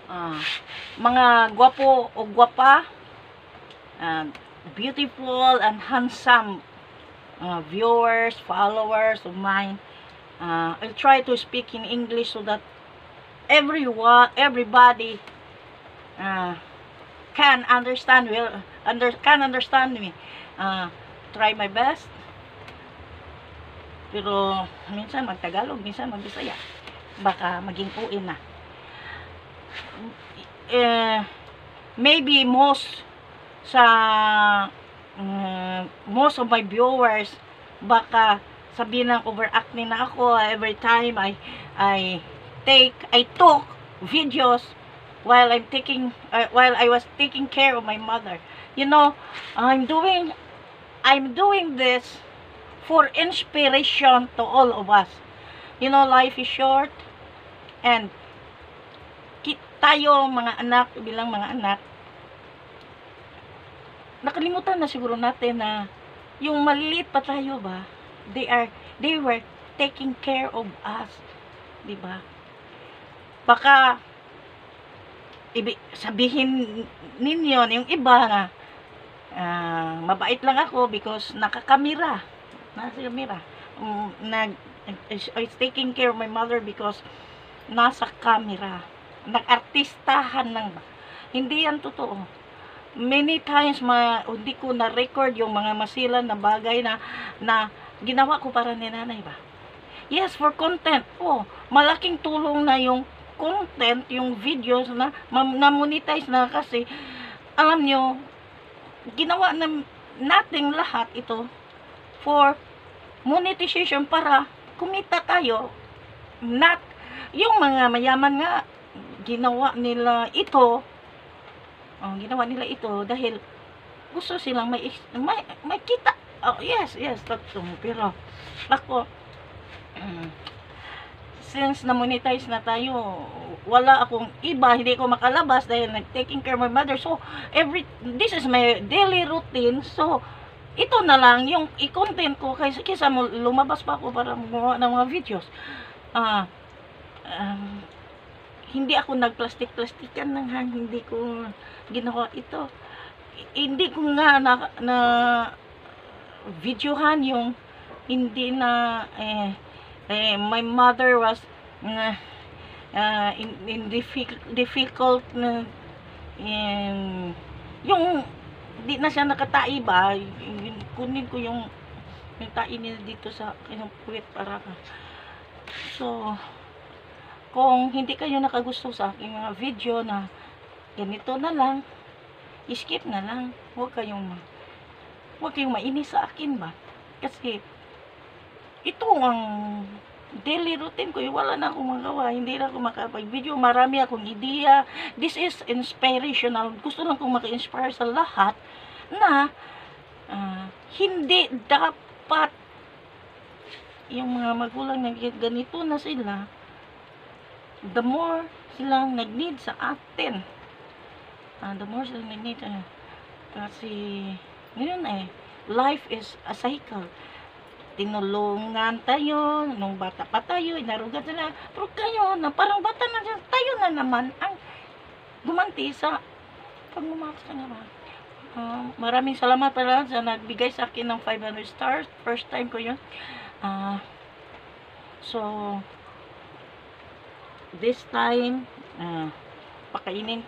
ah, mga gwapo o gwapa, beautiful and handsome viewers, followers of mine. I'll try to speak in English so that everybody can understand can understand me. Try my best. Pero minsan magtagalog, minsan magbisaya. Baka maging uwi na. Maybe most of my viewers baka sabihin ng overacting na ako every time I took videos while I was taking care of my mother. You know, I'm doing this for inspiration to all of us. You know, life is short, and tayo mga anak, bilang mga anak, nakalimutan na siguro natin na yung maliliit pa tayo ba, they were taking care of us, di ba? Baka sabihin ninyo yung iba na mabait lang ako because nakakamera. I was taking care of my mother because nasa camera. Nag-artistahan lang ba? Hindi yan totoo. Many times hindi ko na-record yung mga masilan na bagay na ginawa ko para ni nanay ba? Yes, for content. Malaking tulong na yung content, yung videos na monetize na kasi alam nyo, ginawa nating lahat ito for monetization para kumita tayo. Not yung mga mayaman nga ginawa nila ito dahil gusto silang may kita. Yes, pero ako since na-monetize na tayo, wala akong iba, hindi ko makalabas dahil taking care of my mother. So this is my daily routine. So ito na lang yung i-content ko kaysa lumabas pa ako para gumawa ng mga videos. Hindi ako nagplastik-plastikan hindi ko ginawa ito. Hindi ko nga na videohan yung hindi na my mother was in difficult yung di na siya nakatai ba, kunin ko yung tai niya dito sa puwet para so kung hindi kayo nakagusto sa aking mga video na ganito na lang, skip na lang. Huwag kayong mainis sa akin ba, kasi ito ang daily routine ko. Wala na akong magawa, hindi na ako makapag-video, marami akong ideya. This is inspirational. Gusto lang kong maka-inspire sa lahat na hindi dapat yung mga magulang na ganito na sila, the more silang nag-need sa atin, kasi ngayon life is a cycle. Tinulungan tayo nung bata pa tayo, inarugat sila, pero kayo na parang bata na tayo na naman ang gumanti sa pagmamahal naman. Maraming salamat pala sa nagbigay sa akin ng 500 stars. First time ko yun. So this time pakainin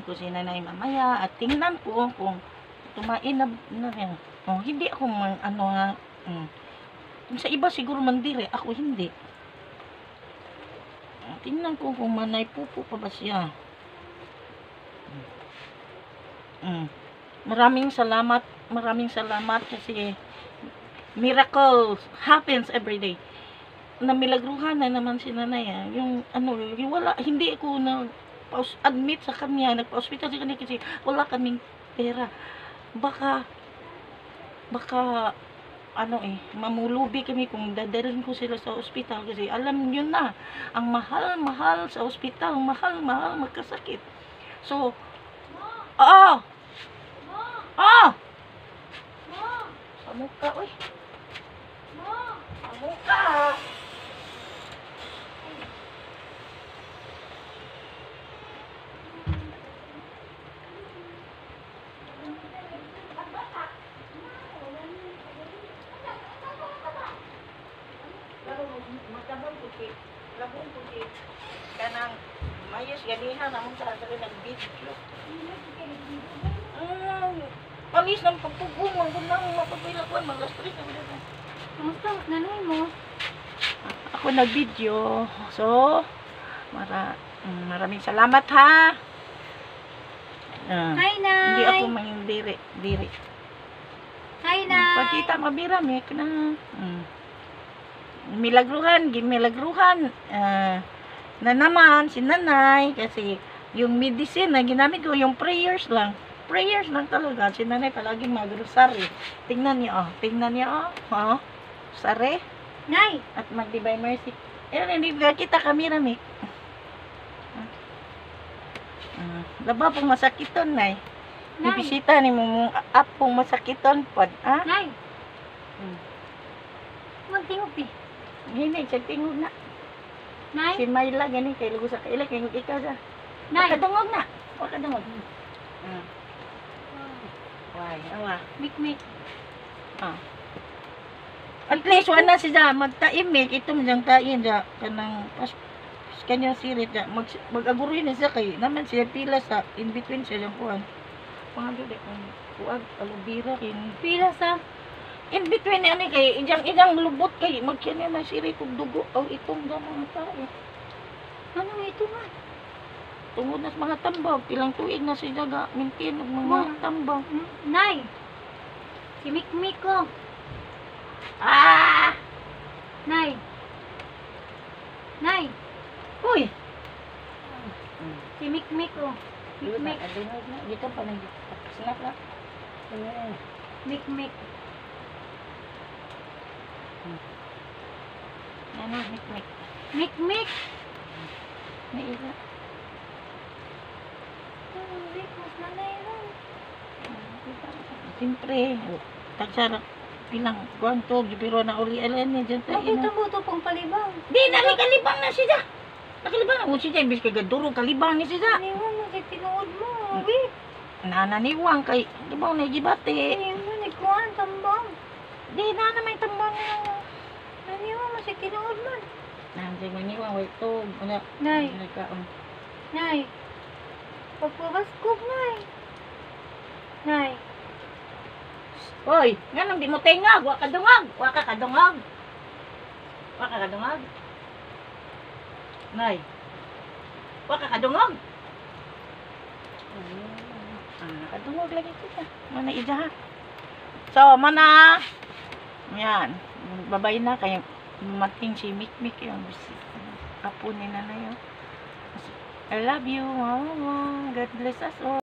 ko si nanay mamaya at tingnan ko kung tumain na rin. Hindi ako sa iba siguro mandiri, ako hindi. Tingnan ko kung manay pupo pa ba siya. Maraming salamat kasi miracles happens every day. Namilagruhan na naman si nanay. Yung hindi ako admit sa kanya, nagpa-hospital sa kanya kasi wala kaming pera. Baka mamulubi kami kung dadalhin ko sila sa ospital kasi alam nyo na, ang mahal-mahal sa ospital, mahal-mahal magkasakit. So, sa mukha, uy. Sa mukha. kanang mayos ganihan namon sa rin nag-video. Palis ng pagpugong, ang gandang mapagpilakuan, mag-stress na ba? Kamusta ang nanay mo? Ako nag-video. So, maraming salamat ha. Hi, Nay! Hindi ako mayong diri. Hi, Nay! Pagkita mabiramik na. Milagruhan. Na naman, si nanay, kasi yung medicine na ginamit ko, yung prayers lang talaga. Si nanay palaging mag-rosary. Tingnan niyo, sare. Nay! At mag-divine mercy. Hindi kita kami rami. Laba pong masakiton, nay. Nay! Ibisita ni mo apong masakiton pod, ha? Nay! Magtingog di. Hindi, siya tingog na. Nay! Si Myla, gani, kay lugo sa kaila, kay ikaw sa. Nay! Wakadungog na. Why? Awa. Mikmik. At least, wala siya magtaimik. Itong diyang tain siya. Kanyang sirit siya. Mag-agurin na siya kay naman siya pila sa in-between siya yung kuhan. Mga dili, kuhan, alubira, Pila sa... in between niya ni kay ijang lubot kay magkanya na sirit kung dugo o itong dyan mga tao. Ano ito nga? Tungod na sa mga tambag, ilang tuig na siya ga-maintain ng mga tambag. Nay! Si Mikmik ko. Nay! Nay! Uy! Si Mikmik ko. Mikmik. Adunod na. Dito pa nag-snap na. Mikmik. Ano, mikmik. Mikmik! May ila. Hindi, mas nanay lang. Siyempre, tagsara pilang kuwanto, pero na uli alam niya dyan tayo. Bakit ang buto pong palibang? Di na, may kalibang na siya. Nakalibang na siya, imbis kay gadurog, kalibang ni siya. Aniwan mo, kay tinuod mo. Wait. Nananiwang kay, di ba, nagibate. Aniwan, ikuhan, tambang. Di na may tambang na. Aniwan mo, si tinuod mo. Nandiyan maniwang, wait to. Nay. Nay. Pagpabaskog, Nay. Nay. Hoy, ganun, di mo tengag, waka kadungag. Nay. Waka kadungag. Kadungag lagi kita. Mana ija ha. So, mana. Yan. Babay na kayo. Mating si Mikmik yung apo ni nanay. I love you, mama. God bless us all.